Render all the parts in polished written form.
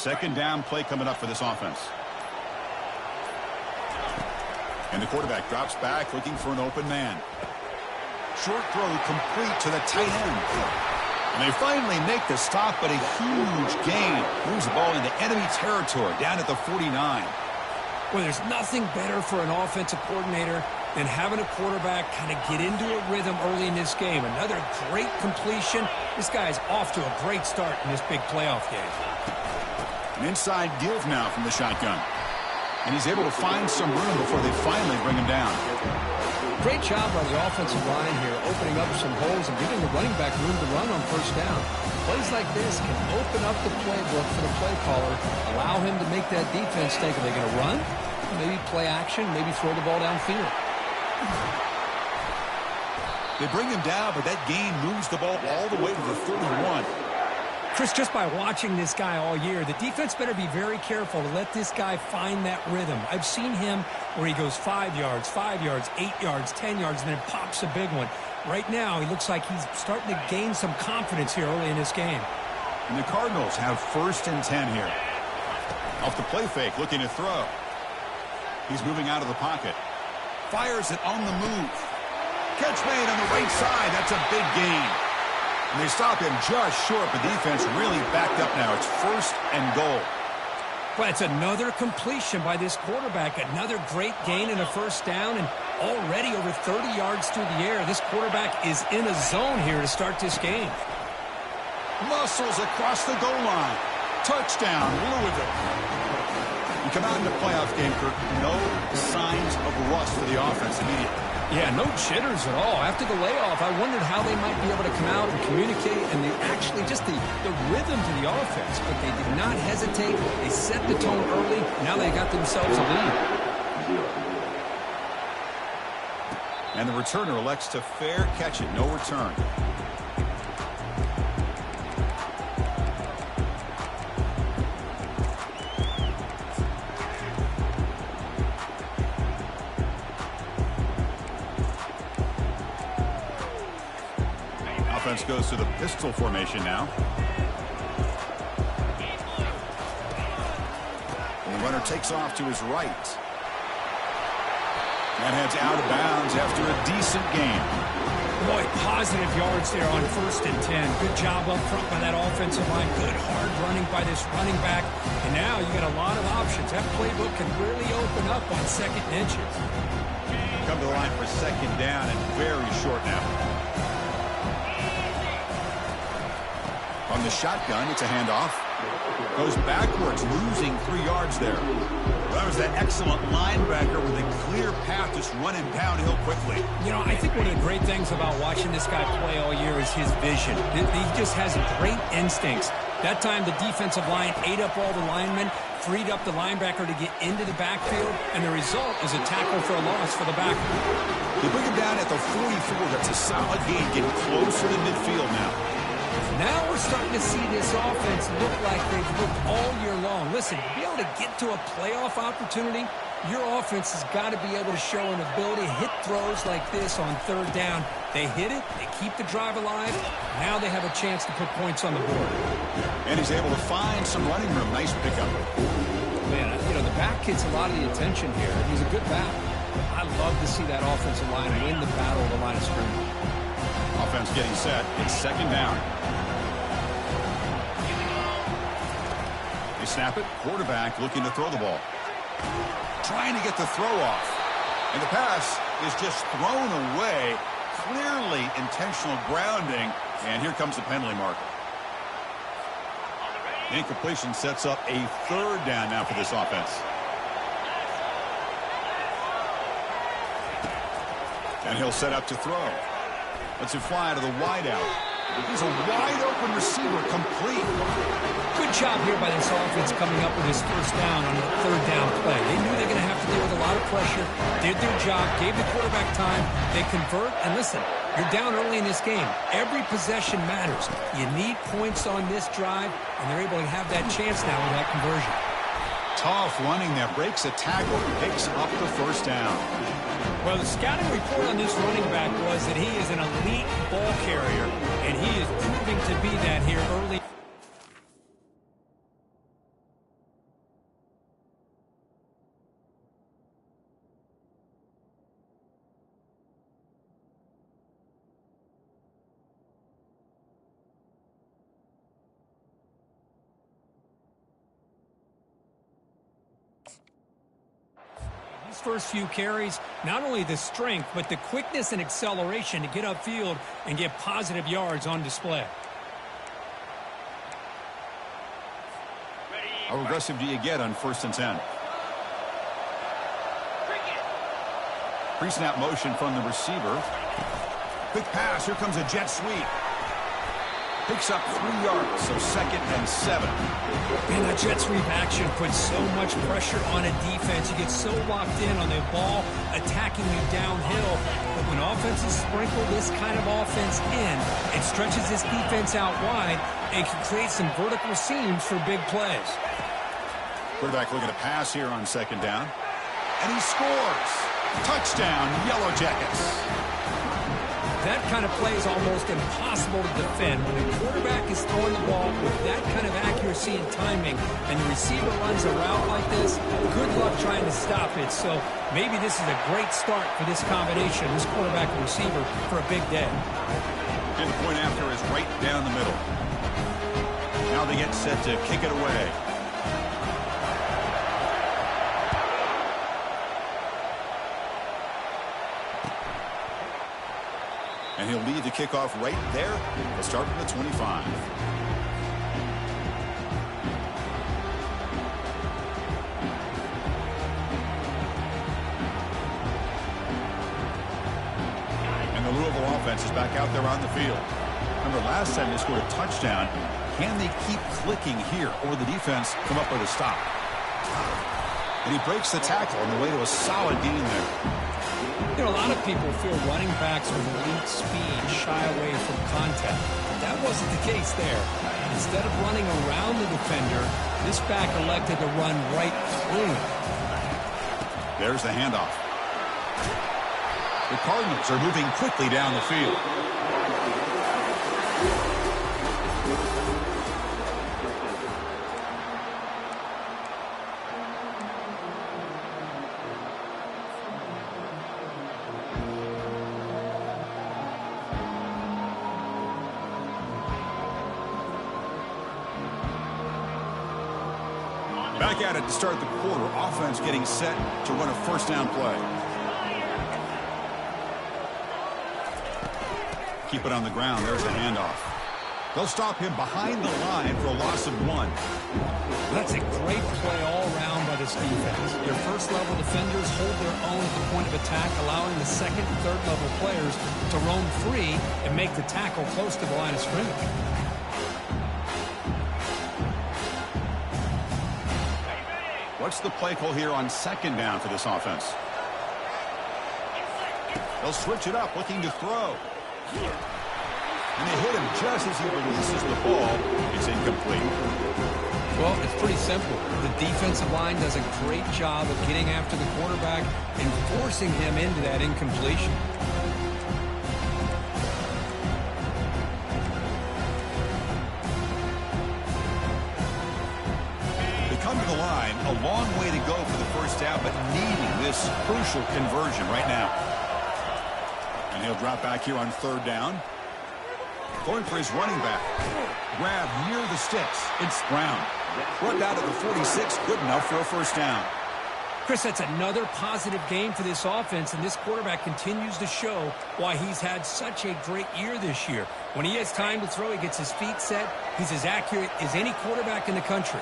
second down play coming up for this offense. And the quarterback drops back looking for an open man. Short throw complete to the tight end. And they finally make the stop, but a huge gain. Moves the ball into enemy territory down at the 49. Well, there's nothing better for an offensive coordinator than having a quarterback kind of get into a rhythm early in this game. Another great completion. This guy's off to a great start in this big playoff game. An inside give now from the shotgun. And he's able to find some room before they finally bring him down. Great job by the offensive line here, opening up some holes and giving the running back room to run on first down. Plays like this can open up the playbook for the play caller, allow him to make that defense think, are they going to run? Maybe play action, maybe throw the ball downfield. They bring him down, but that gain moves the ball all the way to the 31. Chris, just by watching this guy all year, the defense better be very careful to let this guy find that rhythm. I've seen him where he goes 5 yards, 8 yards, 10 yards, and then pops a big one. Right now, he looks like he's starting to gain some confidence here early in this game. And the Cardinals have 1st and 10 here. Off the play fake, looking to throw. He's moving out of the pocket. Fires it on the move. Catch made on the right side. That's a big gain. And they stop him just short, but defense really backed up now. It's 1st and goal. Well, it's another completion by this quarterback. Another great gain and a first down, and already over 30 yards through the air. This quarterback is in a zone here to start this game. Muscles across the goal line. Touchdown, Louisville. You come out in the playoff game, Kirk, no signs of rust for the offense immediately. Yeah, no jitters at all. After the layoff, I wondered how they might be able to come out and communicate, and actually just the rhythm to the offense. But they did not hesitate. They set the tone early. Now they got themselves a lead. And the returner elects to fair catch it. No return. Offense goes to the pistol formation now. And the runner takes off to his right. And heads out of bounds after a decent gain. Boy, positive yards there on 1st and 10. Good job up front by that offensive line. Good hard running by this running back. And now you got a lot of options. That playbook can really open up on 2nd and inches. Come to the line for 2nd down and very short now. On the shotgun, it's a handoff. Goes backwards, losing 3 yards there. That was that excellent linebacker with a clear path just running downhill quickly. You know, I think one of the great things about watching this guy play all year is his vision. He just has great instincts. That time, the defensive line ate up all the linemen, freed up the linebacker to get into the backfield, and the result is a tackle for a loss for the backer. They bring him down at the 44. That's a solid gain, getting closer to midfield now. Now we're starting to see this offense look like they've looked all year long. Listen, to be able to get to a playoff opportunity, your offense has got to be able to show an ability to hit throws like this on 3rd down. They hit it, they keep the drive alive. Now they have a chance to put points on the board. And he's able to find some running room. Nice pickup. Man, you know, the back gets a lot of the attention here. He's a good back. I love to see that offensive line win the battle of the line of scrimmage. Offense getting set. It's 2nd down. They snap it. Quarterback looking to throw the ball. Trying to get the throw off. And the pass is just thrown away. Clearly intentional grounding. And here comes the penalty marker. The incompletion sets up a 3rd down now for this offense. And he'll set up to throw. Lets it fly to the wideout. He's a wide-open receiver, complete. Good job here by this offense coming up with his 1st down on the 3rd down play. They knew they were going to have to deal with a lot of pressure, did their job, gave the quarterback time. They convert, and listen, you're down early in this game. Every possession matters. You need points on this drive, and they're able to have that chance now with that conversion. Tough running there, breaks a tackle, picks up the 1st down. Well, the scouting report on this running back was that he is an elite ball carrier, and he is proving to be that here early. His first few carries, not only the strength, but the quickness and acceleration to get upfield and get positive yards on display. How aggressive do you get on 1st and 10? Pre-snap motion from the receiver. Quick pass. Here comes a jet sweep. Picks up 3 yards, so 2nd and 7. And that jet sweep action puts so much pressure on a defense. You get so locked in on the ball attacking you downhill. But when offenses sprinkle this kind of offense in, it stretches this defense out wide and can create some vertical seams for big plays. Quarterback looking to pass here on 2nd down. And he scores. Touchdown, Yellow Jackets. That kind of play is almost impossible to defend. When the quarterback is throwing the ball with that kind of accuracy and timing, and the receiver runs a route like this, good luck trying to stop it. So maybe this is a great start for this combination, this quarterback and receiver, for a big day. And the point after is right down the middle. Now they get set to kick it away. And he'll lead the kickoff right there. He'll start from the 25. And the Louisville offense is back out there on the field. Remember, last time they scored a touchdown. Can they keep clicking here, or the defense come up with a stop? And he breaks the tackle on the way to a solid gain there. You know, a lot of people feel running backs with elite speed shy away from contact. That wasn't the case there. Instead of running around the defender, this back elected to run right through. There's the handoff. The Cardinals are moving quickly down the field. Back at it to start the quarter. Offense getting set to run a 1st down play. Keep it on the ground. There's the handoff. They'll stop him behind the line for a loss of 1. That's a great play all around by this defense. Their first-level defenders hold their own at the point of attack, allowing the 2nd and 3rd-level players to roam free and make the tackle close to the line of scrimmage. What's the play call here on 2nd down for this offense? They'll switch it up, looking to throw. And they hit him just as he releases the ball. It's incomplete. Well, it's pretty simple. The defensive line does a great job of getting after the quarterback and forcing him into that incompletion. Come to the line, a long way to go for the 1st down, but needing this crucial conversion right now. And he'll drop back here on 3rd down. Going for his running back. Grab near the sticks. It's Brown. Run down to the 46, good enough for a 1st down. Chris, that's another positive game for this offense, and this quarterback continues to show why he's had such a great year this year. When he has time to throw, he gets his feet set. He's as accurate as any quarterback in the country.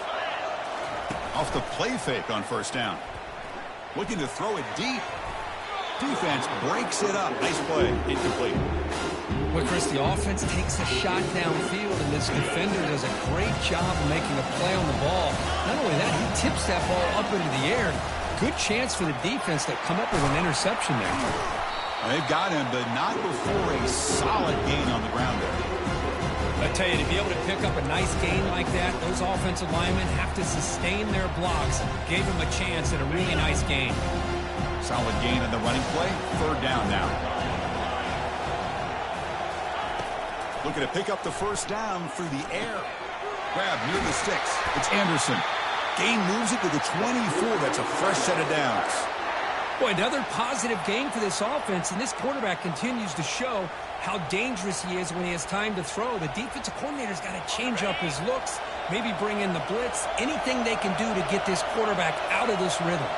Off the play fake on 1st down. Looking to throw it deep. Defense breaks it up. Nice play. Incomplete. Well, Chris, the offense takes a shot downfield, and this defender does a great job of making a play on the ball. Not only that, he tips that ball up into the air. Good chance for the defense to come up with an interception there. They've got him, but not before a solid gain on the ground there. I tell you, to be able to pick up a nice gain like that, those offensive linemen have to sustain their blocks. Gave him a chance at a really nice gain. Solid gain in the running play. 3rd down now. Looking to pick up the 1st down through the air. Grab near the sticks. It's Anderson. Gain moves it to the 24. That's a fresh set of downs. Boy, another positive game for this offense, and this quarterback continues to show how dangerous he is when he has time to throw. The defensive coordinator's got to change up his looks, maybe bring in the blitz, anything they can do to get this quarterback out of this rhythm.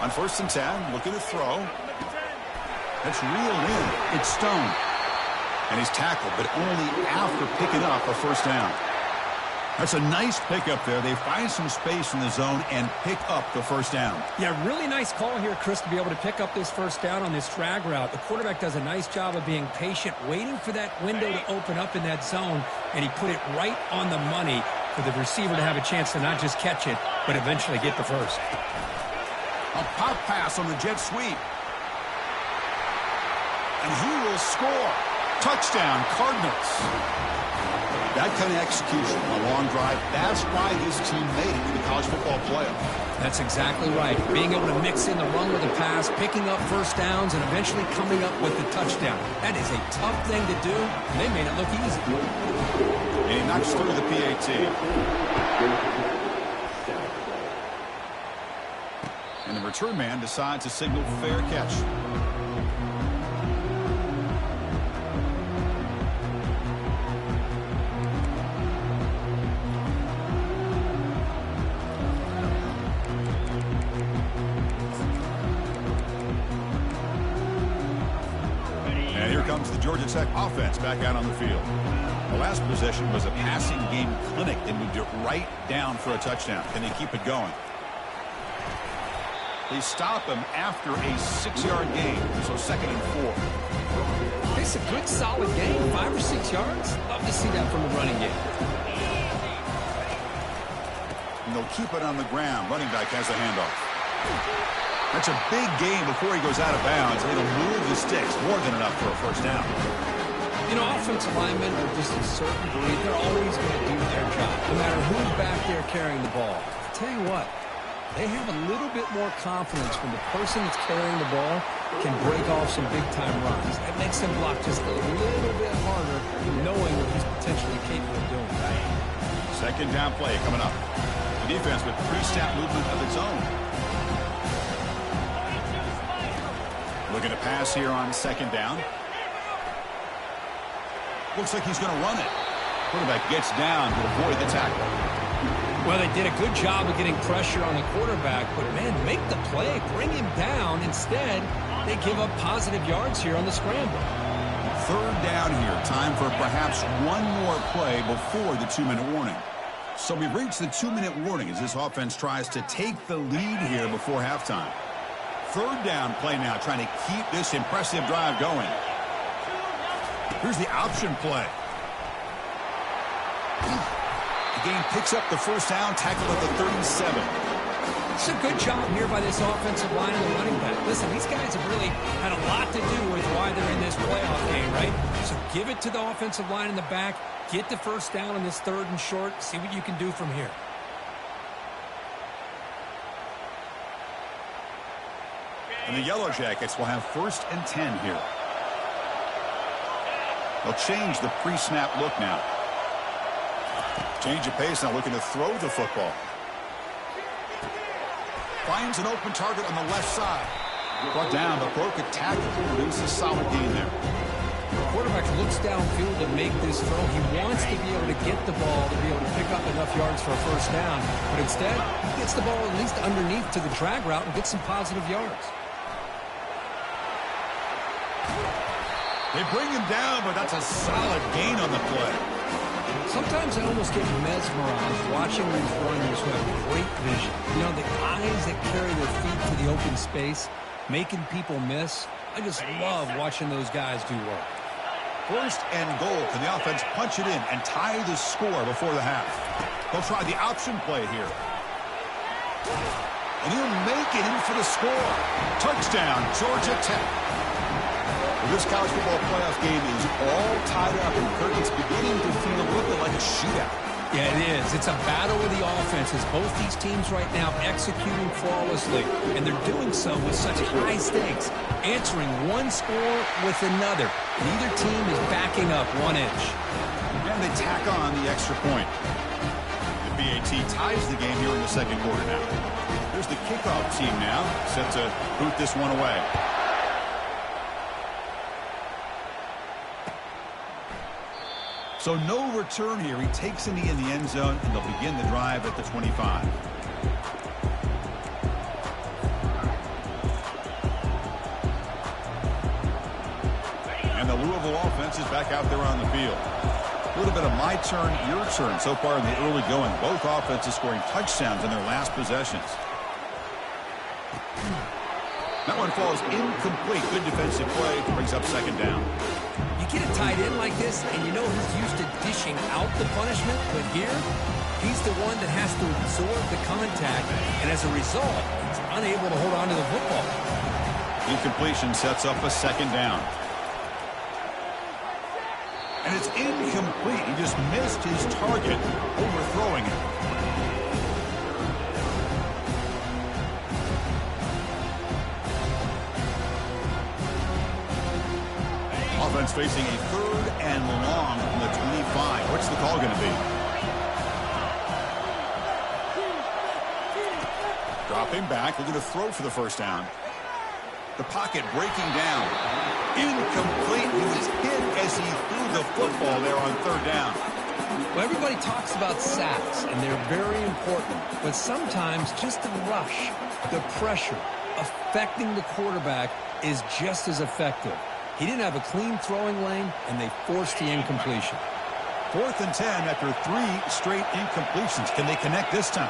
On 1st and 10, looking to throw. That's reeled in. It's Stone. And he's tackled, but only after picking up a 1st down. That's a nice pickup there. They find some space in the zone and pick up the 1st down. Yeah, really nice call here, Chris, to be able to pick up this 1st down on this drag route. The quarterback does a nice job of being patient, waiting for that window to open up in that zone, and he put it right on the money for the receiver to have a chance to not just catch it, but eventually get the 1st. A pop pass on the jet sweep. And he will score. Touchdown, Cardinals. That kind of execution, a long drive, that's why this team made it to the college football playoff. That's exactly right. Being able to mix in the run with the pass, picking up 1st downs, and eventually coming up with the touchdown. That is a tough thing to do, and they made it look easy. And he knocks through the PAT. And the return man decides to signal fair catch. Comes the Georgia Tech offense back out on the field. The last possession was a passing game clinic. They moved it right down for a touchdown. Can they keep it going? They stop him after a 6-yard gain, so 2nd and 4. It's a good, solid game, 5 or 6 yards. Love to see that from the running game. And they'll keep it on the ground. Running back has the handoff. That's a big gain before he goes out of bounds. It'll move the sticks more than enough for a 1st down. You know, offensive linemen are just a certain breed. They're always going to do their job, no matter who's back there carrying the ball. I'll tell you what, they have a little bit more confidence when the person that's carrying the ball can break off some big-time runs. That makes them block just a little bit harder, knowing what he's potentially capable of doing. 2nd down play coming up. The defense with pre-snap movement of its own. Looking to pass here on 2nd down. Looks like he's going to run it. Quarterback gets down to avoid the tackle. Well, they did a good job of getting pressure on the quarterback, but, man, make the play, bring him down. Instead, they give up positive yards here on the scramble. 3rd down here. Time for perhaps one more play before the 2-minute warning. So we've reached the 2-minute warning as this offense tries to take the lead here before halftime. 3rd down play now, trying to keep this impressive drive going. Here's the option play. The game picks up the 1st down, tackled at the 37. It's a good job here by this offensive line and the running back. Listen, these guys have really had a lot to do with why they're in this playoff game, right? So give it to the offensive line in the back, get the 1st down on this 3rd and short, see what you can do from here. And the Yellow Jackets will have 1st and 10 here. They'll change the pre-snap look now. Change of pace now, looking to throw the football. Finds an open target on the left side. Brought down, but broke a tackle. Produces a solid gain there. The quarterback looks downfield to make this throw. He wants to be able to get the ball to be able to pick up enough yards for a 1st down. But instead, he gets the ball at least underneath to the drag route and gets some positive yards. They bring him down, but that's a solid gain on the play. Sometimes I almost get mesmerized watching these runners who have great vision. You know, the eyes that carry their feet to the open space, making people miss. I just love watching those guys do work. 1st and goal. Can the offense punch it in and tie the score before the half? They'll try the option play here. And he'll make it in for the score. Touchdown, Georgia Tech. This college football playoff game is all tied up, and Kirk, it's beginning to feel a little bit like a shootout. Yeah, it is. It's a battle of the offenses. Both these teams right now executing flawlessly, and they're doing so with such high stakes, answering one score with another. Neither team is backing up 1 inch. And they tack on the extra point. The BAT ties the game here in the 2nd quarter now. There's the kickoff team now, set to boot this one away. So no return here. He takes it in the end zone, and they'll begin the drive at the 25. And the Louisville offense is back out there on the field. A little bit of my turn, your turn so far in the early going. Both offenses scoring touchdowns in their last possessions. That one falls incomplete. Good defensive play. Brings up second down. You get a tight end like this, and you know he's used to dishing out the punishment, but here, he's the one that has to absorb the contact, and as a result, he's unable to hold on to the football. Incompletion sets up a second down. And it's incomplete. He just missed his target, overthrowing it. Offense facing a 3rd and long from the 25. What's the call going to be? Dropping back, looking to throw for the first down. The pocket breaking down. Incomplete. He was hit as he threw the football there on 3rd down. Well, everybody talks about sacks, and they're very important. But sometimes just the rush, the pressure, affecting the quarterback is just as effective. He didn't have a clean throwing lane, and they forced the incompletion. 4th and 10 after 3 straight incompletions. Can they connect this time?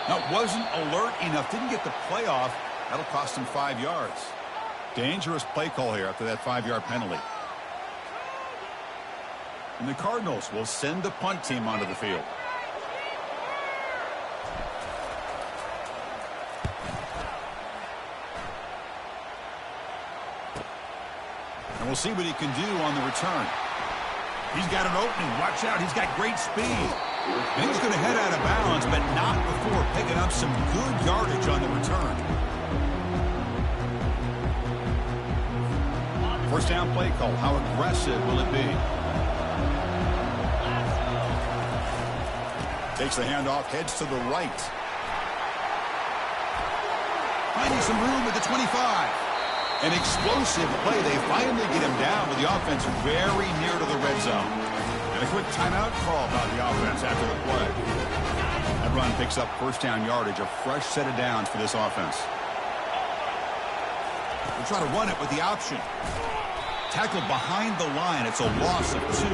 No, wasn't alert enough. Didn't get the play off. That'll cost him 5 yards. Dangerous play call here after that 5-yard penalty. And the Cardinals will send the punt team onto the field. And we'll see what he can do on the return. He's got an opening. Watch out. He's got great speed. And he's going to head out of bounds, but not before picking up some good yardage on the return. First down play call. How aggressive will it be? Takes the handoff, heads to the right. Finding some room at the 25. An explosive play. They finally get him down with the offense very near to the red zone. And a quick timeout call by the offense after the play. That run picks up first down yardage, a fresh set of downs for this offense. They'll try to run it with the option. Tackled behind the line. It's a loss of 2.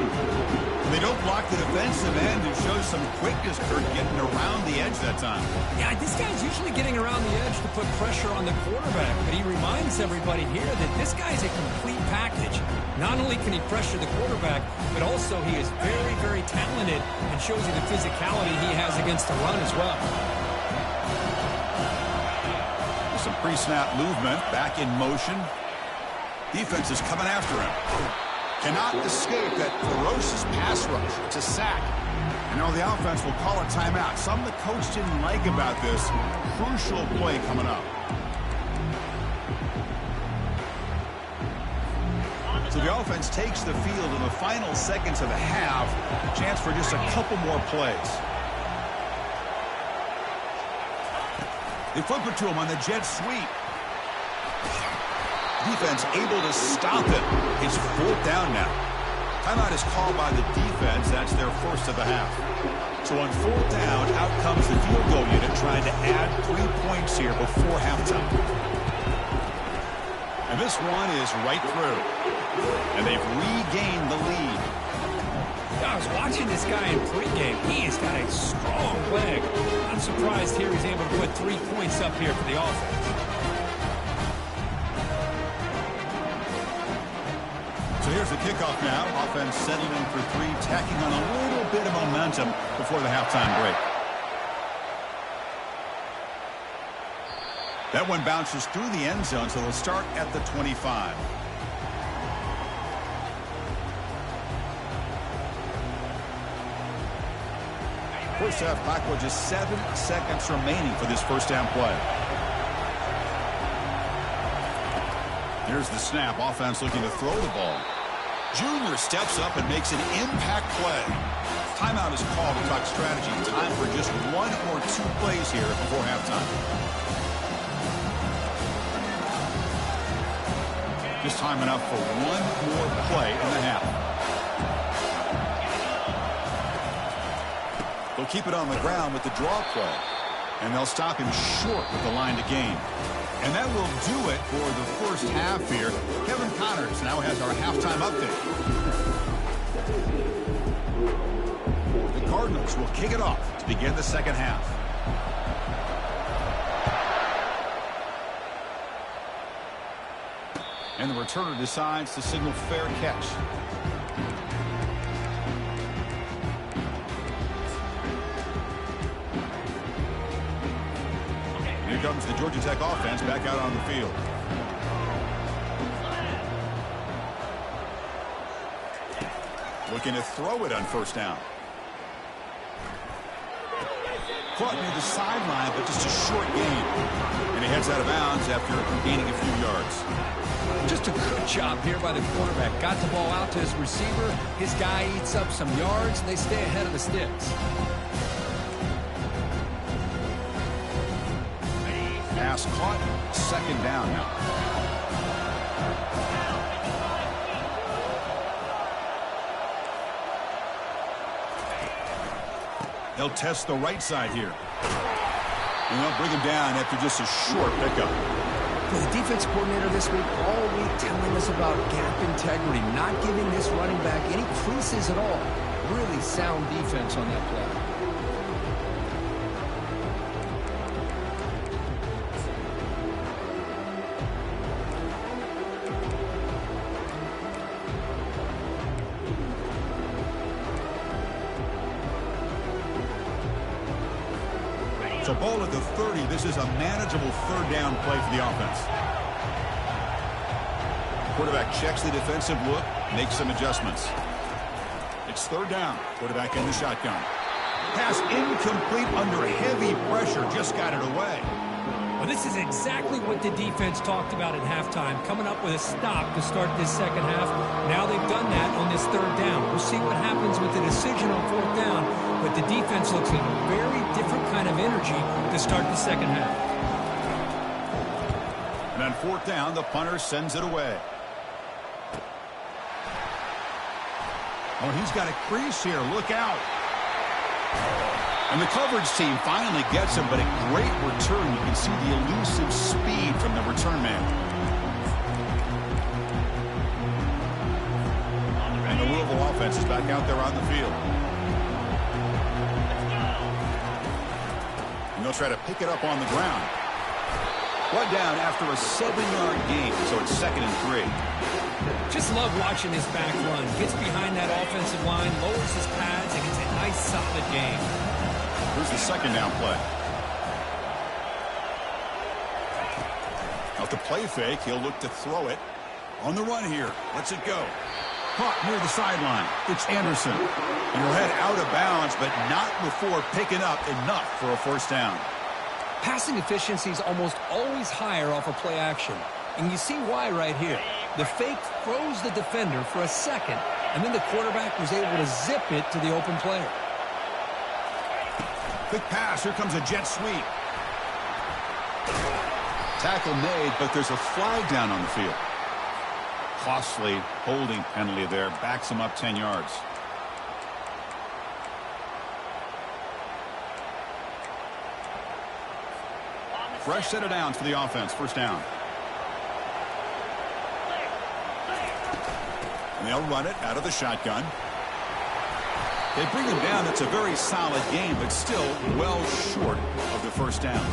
They don't block the defensive end and show some quickness, Kurt, getting around the edge that time. Yeah, this guy's usually getting around the edge to put pressure on the quarterback, but he reminds everybody here that this guy's a complete package. Not only can he pressure the quarterback, but also he is very, very talented and shows you the physicality he has against the run as well. Some pre-snap movement, back in motion. Defense is coming after him. Cannot escape that ferocious pass rush. It's a sack. And now the offense will call a timeout. Something the coach didn't like about this. Crucial play coming up. So the offense takes the field in the final seconds of the half. Chance for just a couple more plays. They flip it to him on the jet sweep. Defense able to stop it. It's 4th down now. Timeout is called by the defense. That's their first of the half. So on 4th down, out comes the field goal unit trying to add 3 points here before halftime. And this one is right through. And they've regained the lead. I was watching this guy in pregame. He has got a strong leg. I'm surprised here he's able to put 3 points up here for the offense. So here's the kickoff now. Offense settling in for 3, tacking on a little bit of momentum before the halftime break. That one bounces through the end zone, so they'll start at the 25. First half clock with just 7 seconds remaining for this first down play. Here's the snap. Offense looking to throw the ball. Junior steps up and makes an impact play. Timeout is called to talk strategy. Time for just 1 or 2 plays here before halftime. Just time enough for 1 more play in the half. They'll keep it on the ground with the draw play. And they'll stop him short with the line to gain. And that will do it for the first half here. Kevin Connors now has our halftime update. The Cardinals will kick it off to begin the second half. And the returner decides to signal fair catch. Here comes the Georgia Tech offense back out on the field. Looking to throw it on first down. Caught near the sideline, but just a short gain. And he heads out of bounds after gaining a few yards. Just a good job here by the quarterback. Got the ball out to his receiver. His guy eats up some yards, and they stay ahead of the sticks. Pass caught. Second down now. They'll test the right side here. And they'll bring him down after just a short pickup. The defense coordinator this week all week telling us about gap integrity, not giving this running back any creases at all. Really sound defense on that play. So ball at the 30. This is a manageable third down play for the offense. Quarterback checks the defensive look, makes some adjustments. It's third down. Quarterback in the shotgun. Pass incomplete under heavy pressure. Just got it away. Well, this is exactly what the defense talked about at halftime, coming up with a stop to start this second half. Now they've done that on this third down. We'll see what happens with the decision on fourth down, but the defense looks like a very different kind of energy to start the second half. And on fourth down, the punter sends it away. Oh, he's got a crease here. Look out. And the coverage team finally gets him, but a great return. You can see the elusive speed from the return man. And the Louisville offense is back out there on the field. And they'll try to pick it up on the ground. Brought down after a 7-yard gain, so it's 2nd and 3. Just love watching this back run. Gets behind that offensive line, lowers his pads, and gets a nice, solid game. Here's the second down play. Out the play fake, he'll look to throw it. On the run here, lets it go. Caught near the sideline. It's Anderson. And he'll head out of bounds, but not before picking up enough for a first down. Passing efficiency is almost always higher off of play action. And you see why right here. The fake throws the defender for a second, and then the quarterback was able to zip it to the open player. Quick pass. Here comes a jet sweep. Tackle made, but there's a flag down on the field. Costly holding penalty there. Backs him up 10 yards. Fresh set of downs for the offense. First down. And they'll run it out of the shotgun. They bring him down. That's a very solid game, but still well short of the first down.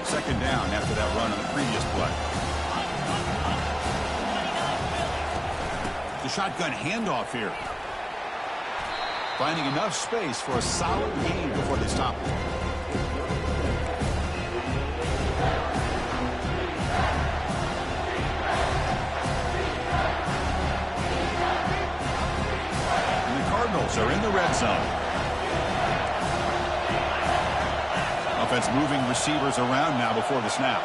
Second down after that run on the previous play. The shotgun handoff here. Finding enough space for a solid gain before they stop it. Are in the red zone. Offense moving receivers around now before the snap.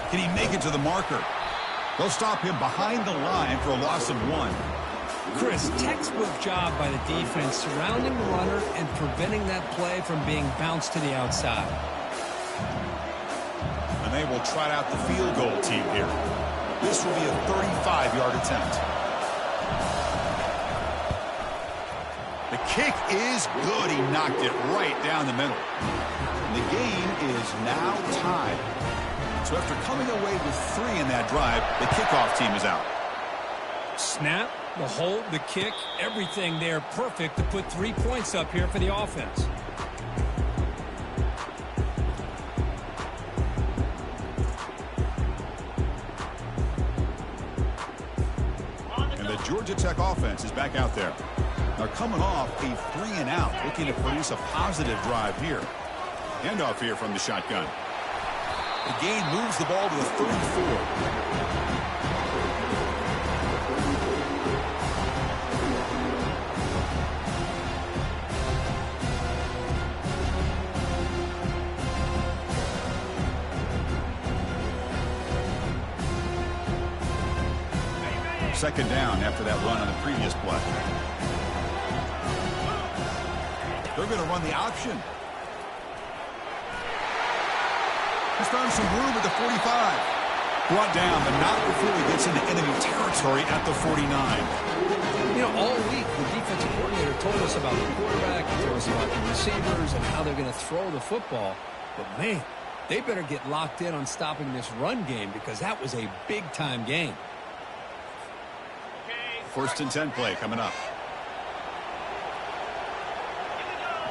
Can he make it to the marker? They'll stop him behind the line for a loss of 1. Chris, textbook job by the defense surrounding the runner and preventing that play from being bounced to the outside. And they will trot out the field goal team here. This will be a 35-yard attempt. The kick is good. He knocked it right down the middle. And the game is now tied. So after coming away with 3 in that drive, the kickoff team is out. Snap, the hold, the kick, everything there perfect to put 3 points up here for the offense. And the Georgia Tech offense is back out there. They're coming off a 3-and-out, looking to produce a positive drive here. Handoff here from the shotgun. The gain moves the ball to the 34. Second down after that run on the previous play. They're going to run the option. He's found some room at the 45. Brought down, but not before he gets into enemy territory at the 49. You know, all week the defensive coordinator told us about the quarterback, he told us about the receivers and how they're going to throw the football. But, man, they better get locked in on stopping this run game because that was a big-time game. First and 10 play coming up.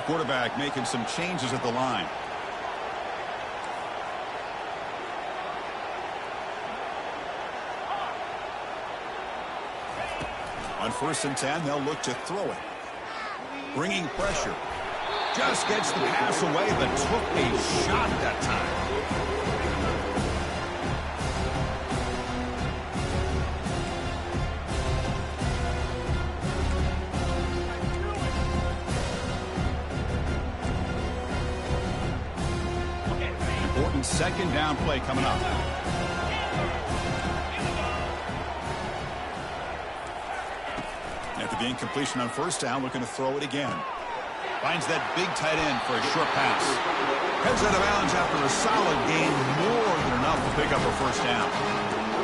Quarterback making some changes at the line. On first and 10, they'll look to throw it. Bringing pressure. Just gets the pass away, but took a shot that time. Second down play coming up. After the incompletion on first down, looking to throw it again. Finds that big tight end for a short pass. Heads out of bounds after a solid gain, more than enough to pick up a first down.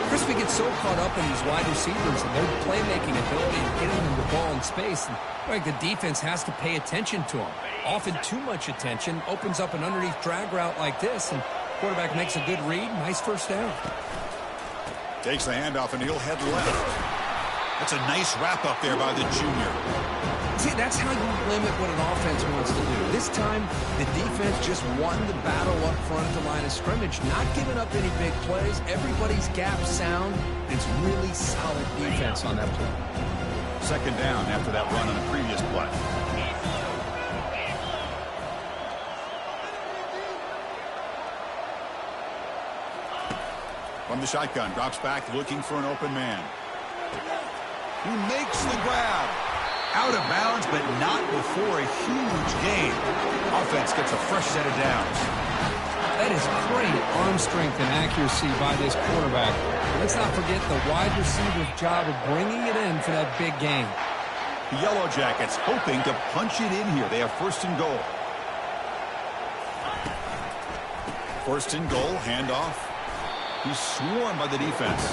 Chris, we get so caught up in these wide receivers and their playmaking ability and getting them the ball in space. And like the defense has to pay attention to them. Often too much attention opens up an underneath drag route like this, and quarterback makes a good read. Nice first down. Takes the handoff, and he'll head left. That's a nice wrap up there by the junior. See, that's how you limit what an offense wants to do. This time, the defense just won the battle up front at the line of scrimmage, not giving up any big plays. Everybody's gap sound. It's really solid defense on that play. Second down after that run on the previous play. From the shotgun, drops back looking for an open man. He makes the grab. Out of bounds, but not before a huge gain. Offense gets a fresh set of downs. That is great arm strength and accuracy by this quarterback. Let's not forget the wide receiver's job of bringing it in for that big gain. The Yellow Jackets hoping to punch it in here. They have first and goal. First and goal, handoff. He's swarmed by the defense.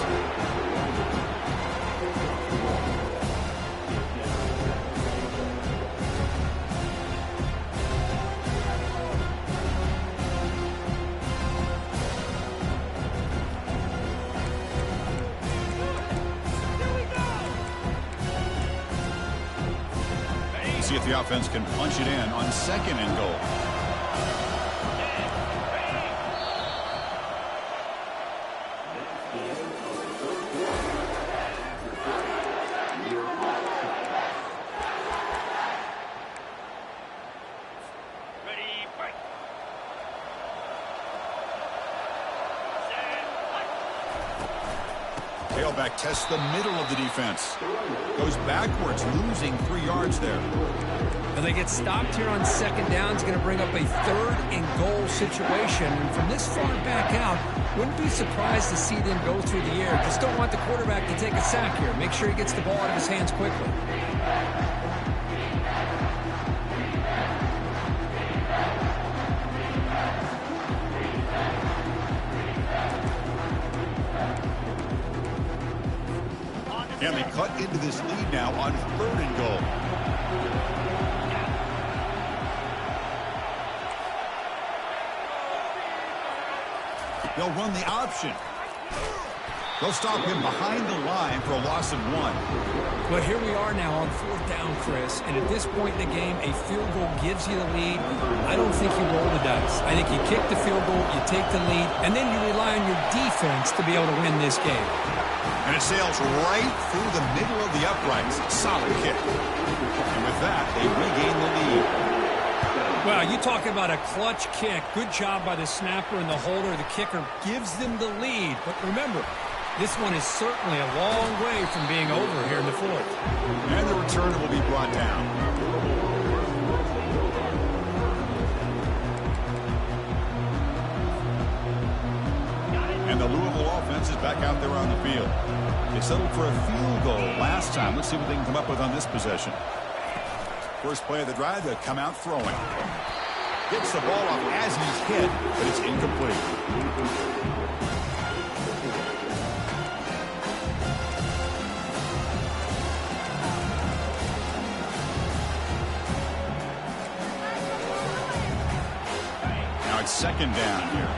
See if the offense can punch it in on second and goal. Tailback tests the middle of the defense. Goes backwards, losing 3 yards there. And they get stopped here on second down. It's going to bring up a 3rd and goal situation. And from this far back out, wouldn't be surprised to see them go through the air. Just don't want the quarterback to take a sack here. Make sure he gets the ball out of his hands quickly. And they cut into this lead now on 3rd and goal. They'll run the option. They'll stop him behind the line for a loss of 1. Well, here we are now on 4th down, Chris. And at this point in the game, a field goal gives you the lead. I don't think you roll the dice. I think you kick the field goal, you take the lead, and then you rely on your defense to be able to win this game. And it sails right through the middle of the uprights. Solid kick. And with that, they regain the lead. Well, you talk about a clutch kick. Good job by the snapper and the holder. The kicker gives them the lead. But remember, this one is certainly a long way from being over here in the 4th. And the returner will be brought down. And the Louisville offense is back out there on the field. They settled for a field goal last time. Let's see what they can come up with on this possession. First play of the drive, they come out throwing. Gets the ball off as he's hit, but it's incomplete. Now it's 2nd down here.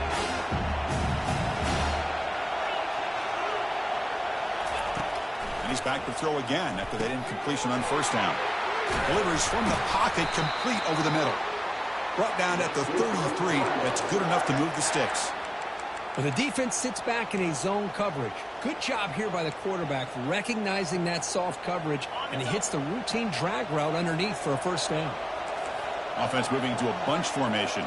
And he's back to throw again after that incompletion on 1st down. Delivers from the pocket, complete over the middle. Brought down at the 33. That's good enough to move the sticks. Well, the defense sits back in a zone coverage. Good job here by the quarterback, recognizing that soft coverage, and he hits the routine drag route underneath for a 1st down. Offense moving to a bunch formation.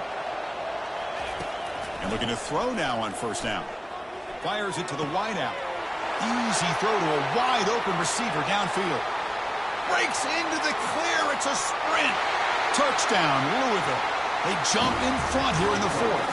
And looking to throw now on 1st down. Fires it to the wideout. Easy throw to a wide-open receiver downfield. Breaks into the clear. It's a sprint. Touchdown, Louisville. They jump in front here in the 4th.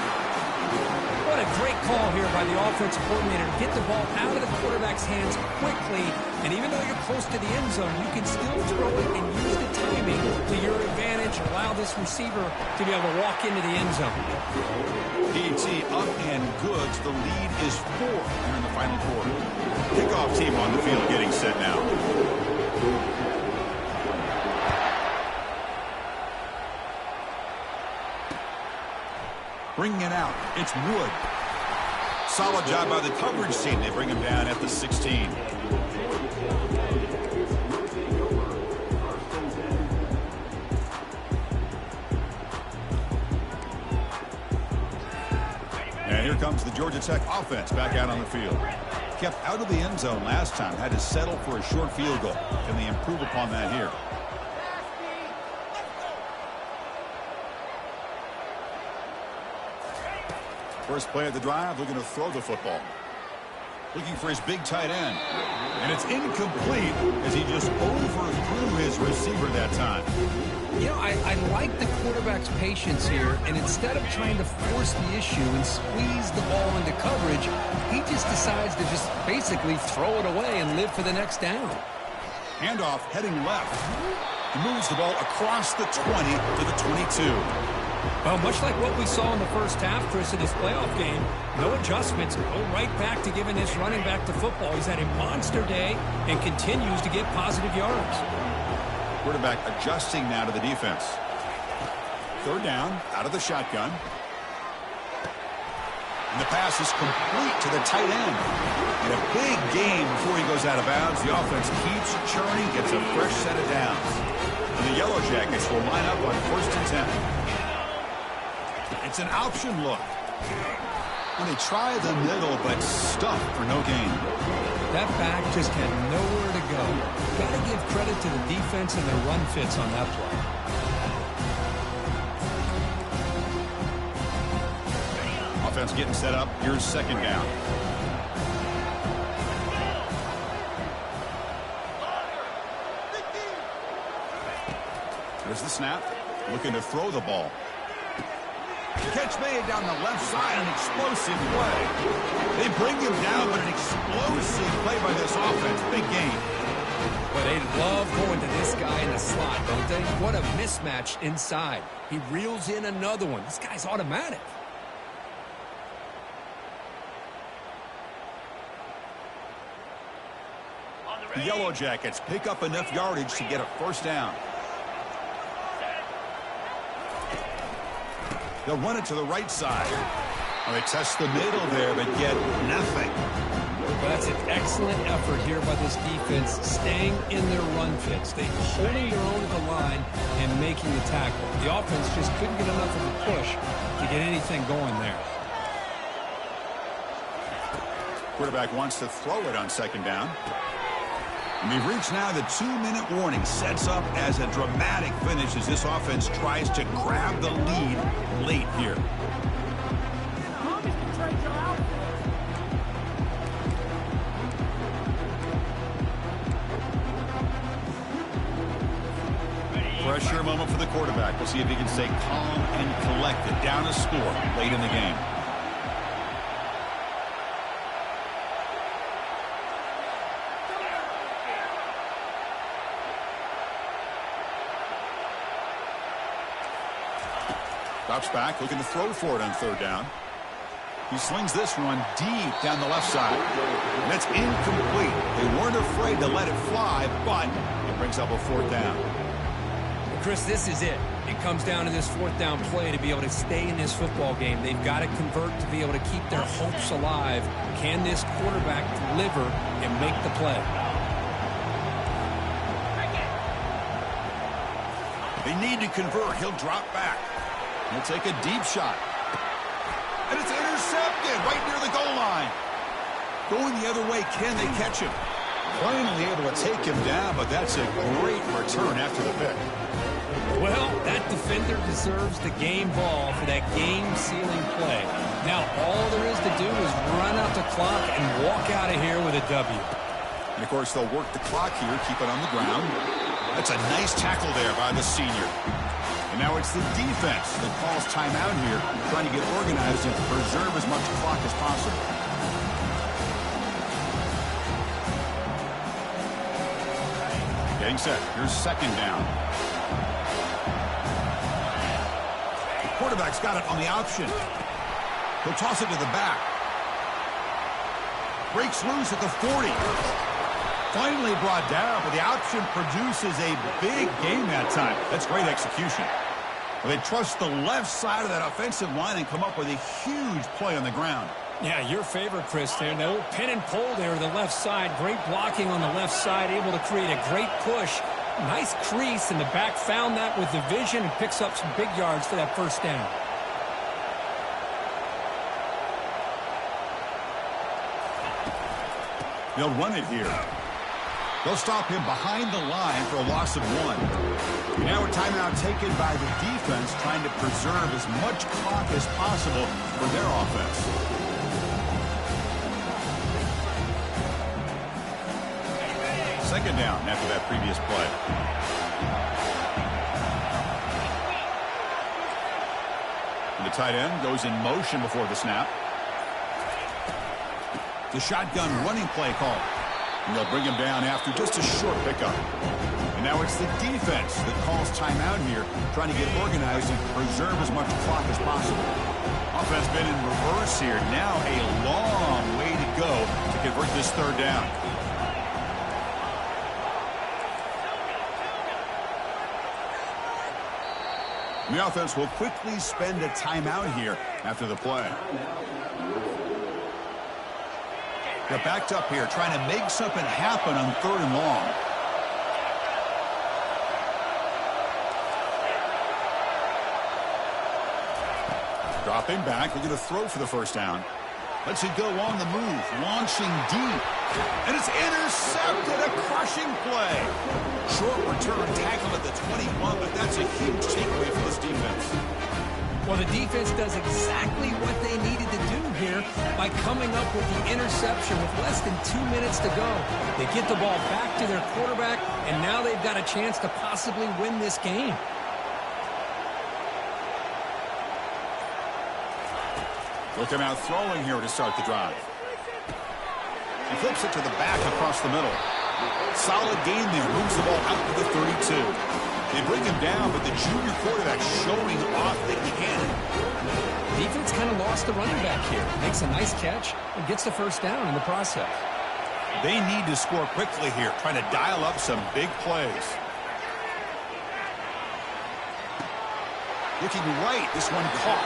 What a great call here by the offensive coordinator to get the ball out of the quarterback's hands quickly. And even though you're close to the end zone, you can still throw it and use the timing to your advantage. Allow this receiver to be able to walk into the end zone. PAT up and good. The lead is 4 here in the final quarter. Kickoff team on the field getting set now. Bringing it out, it's Wood. Solid job by the coverage team. They bring him down at the 16. And here comes the Georgia Tech offense back out on the field. Kept out of the end zone last time, had to settle for a short field goal. Can they improve upon that here? First play of the drive, looking to throw the football. Looking for his big tight end. And it's incomplete as he just overthrew his receiver that time. You know, I like the quarterback's patience here, and instead of trying to force the issue and squeeze the ball into coverage, he just decides to just basically throw it away and live for the next down. Handoff heading left. He moves the ball across the 20 to the 22. Well, much like what we saw in the first half, Chris, in this playoff game, no adjustments. Go right back to giving this running back the football. He's had a monster day and continues to get positive yards. Quarterback adjusting now to the defense. 3rd down, out of the shotgun. And the pass is complete to the tight end. And a big game before he goes out of bounds. The offense keeps churning, gets a fresh set of downs. And the Yellow Jackets will line up on 1st and 10. It's an option look. And they try the middle, but stuffed for no gain. That back just had nowhere to go. Got to give credit to the defense and their run fits on that play. Offense getting set up. Here's 2nd down. There's the snap. Looking to throw the ball. Catch made down the left side, an explosive play. They bring him down, but an explosive play by this offense. Big game. But they love going to this guy in the slot, don't they? What a mismatch inside. He reels in another one. This guy's automatic. The Yellow Jackets pick up enough yardage to get a first down. They'll run it to the right side. Well, they test the middle there, but get nothing. Well, that's an excellent effort here by this defense, staying in their run fits. They're holding their own at the line and making the tackle. The offense just couldn't get enough of a push to get anything going there. Quarterback wants to throw it on second down. And we've reached now the 2-minute warning. Sets up as a dramatic finish as this offense tries to grab the lead late here. Pressure moment for the quarterback. We'll see if he can stay calm and collected. Down a score late in the game. Drops back, looking to throw for it on third down. He slings this one deep down the left side. And that's incomplete. They weren't afraid to let it fly, but it brings up a fourth down. Chris, this is it. It comes down to this fourth down play to be able to stay in this football game. They've got to convert to be able to keep their hopes alive. Can this quarterback deliver and make the play? They need to convert. He'll drop back. He'll take a deep shot. And it's intercepted right near the goal line. Going the other way, can they catch him? Finally able to take him down, but that's a great return after the pick. Well, that defender deserves the game ball for that game-sealing play. Now, all there is to do is run out the clock and walk out of here with a W. And, of course, they'll work the clock here, keep it on the ground. That's a nice tackle there by the senior. And now it's the defense that calls timeout here, trying to get organized and preserve as much clock as possible. Getting set. Here's second down. The quarterback's got it on the option. He'll toss it to the back. Breaks loose at the 40. Finally brought down, but the option produces a big game that time. That's great execution. They trust the left side of that offensive line and come up with a huge play on the ground. Yeah, your favorite, Chris, there. The old pin and pull there to the left side. Great blocking on the left side, able to create a great push. Nice crease, and the back found that with the vision and picks up some big yards for that first down. They'll run it here. They'll stop him behind the line for a loss of 1. Now a timeout taken by the defense, trying to preserve as much clock as possible for their offense. Second down after that previous play. And the tight end goes in motion before the snap. The shotgun running play call. And they'll bring him down after just a short pickup. And now it's the defense that calls timeout here, trying to get organized and preserve as much clock as possible. Offense been in reverse here. Now a long way to go to convert this third down. The offense will quickly spend a timeout here after the play. They're backed up here, trying to make something happen on third and long. Dropping back, looking to throw for the first down. Lets it go on the move, launching deep. And it's intercepted, a crushing play. Short return, tackle at the 21, but that's a huge takeaway for this defense. Well, the defense does exactly what they needed to do here by coming up with the interception with less than 2 minutes to go. They get the ball back to their quarterback, and now they've got a chance to possibly win this game. Look him out throwing here to start the drive. He flips it to the back across the middle. Solid game there. Moves the ball out to the 32. They bring him down, but the junior quarterback showing off that he can. Defense kind of lost the running back here. Makes a nice catch and gets the first down in the process. They need to score quickly here, trying to dial up some big plays. Looking right, this one caught.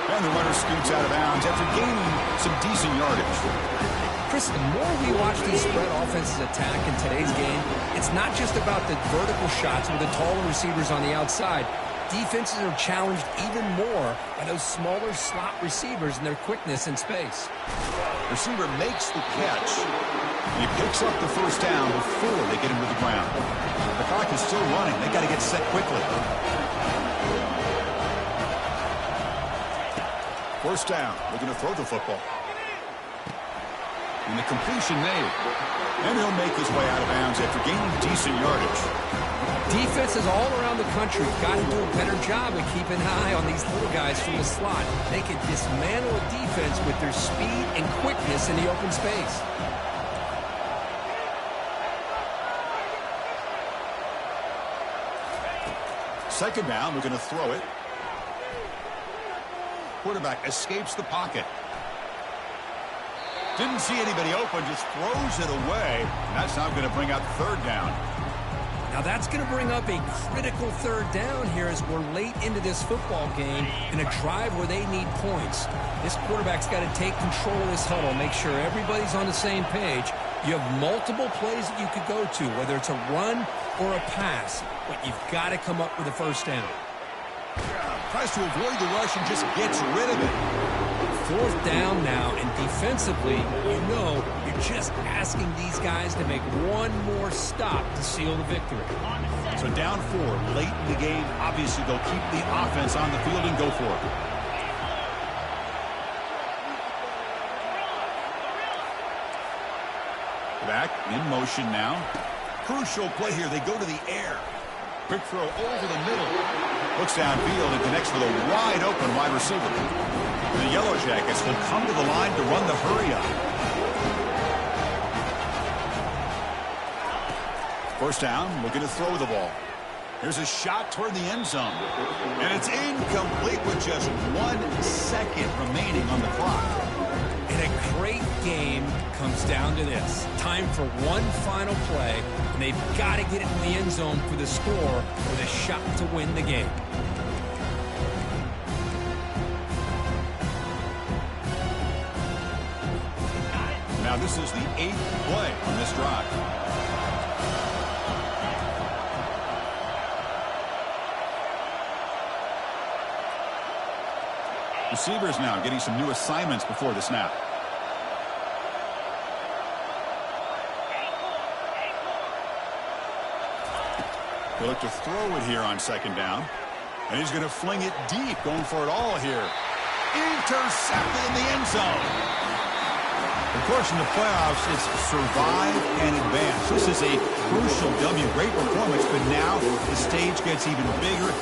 And the runner scoots out of bounds after gaining some decent yardage. Chris, the more we watch these spread offenses attack in today's game, it's not just about the vertical shots with the taller receivers on the outside. Defenses are challenged even more by those smaller slot receivers and their quickness in space. Receiver makes the catch. He picks up the first down before they get him to the ground. The clock is still running. They got to get set quickly. First down. They're going to throw the football. And the completion made. And he'll make his way out of bounds after gaining decent yardage. Defenses all around the country got to do a better job of keeping an eye on these little guys from the slot. They can dismantle a defense with their speed and quickness in the open space. Second down, we're going to throw it. Quarterback escapes the pocket. Didn't see anybody open, just throws it away. And that's now going to bring out third down. Now that's going to bring up a critical third down here as we're late into this football game in a drive where they need points. This quarterback's got to take control of this huddle, make sure everybody's on the same page. You have multiple plays that you could go to, whether it's a run or a pass, but you've got to come up with a first down. Tries to avoid the rush and just gets rid of it. Fourth down now, and defensively, you're just asking these guys to make one more stop to seal the victory. So down 4, late in the game. Obviously, they'll keep the offense on the field and go for it. Back in motion now. Crucial play here. They go to the air. Quick throw over the middle. Looks downfield and connects with a wide-open wide receiver. The Yellow Jackets will come to the line to run the hurry-up. First down, looking to throw the ball. Here's a shot toward the end zone. And it's incomplete with just 1 second remaining on the clock. And a great game comes down to this. Time for one final play, and they've got to get it in the end zone for the score with a shot to win the game. Now this is the 8th play on this drive. Receivers now getting some new assignments before the snap. He'll look to throw it here on second down. And he's going to fling it deep, going for it all here. Intercepted in the end zone. Of course, in the playoffs, it's survive and advance. This is a crucial W. Great performance, but now the stage gets even bigger.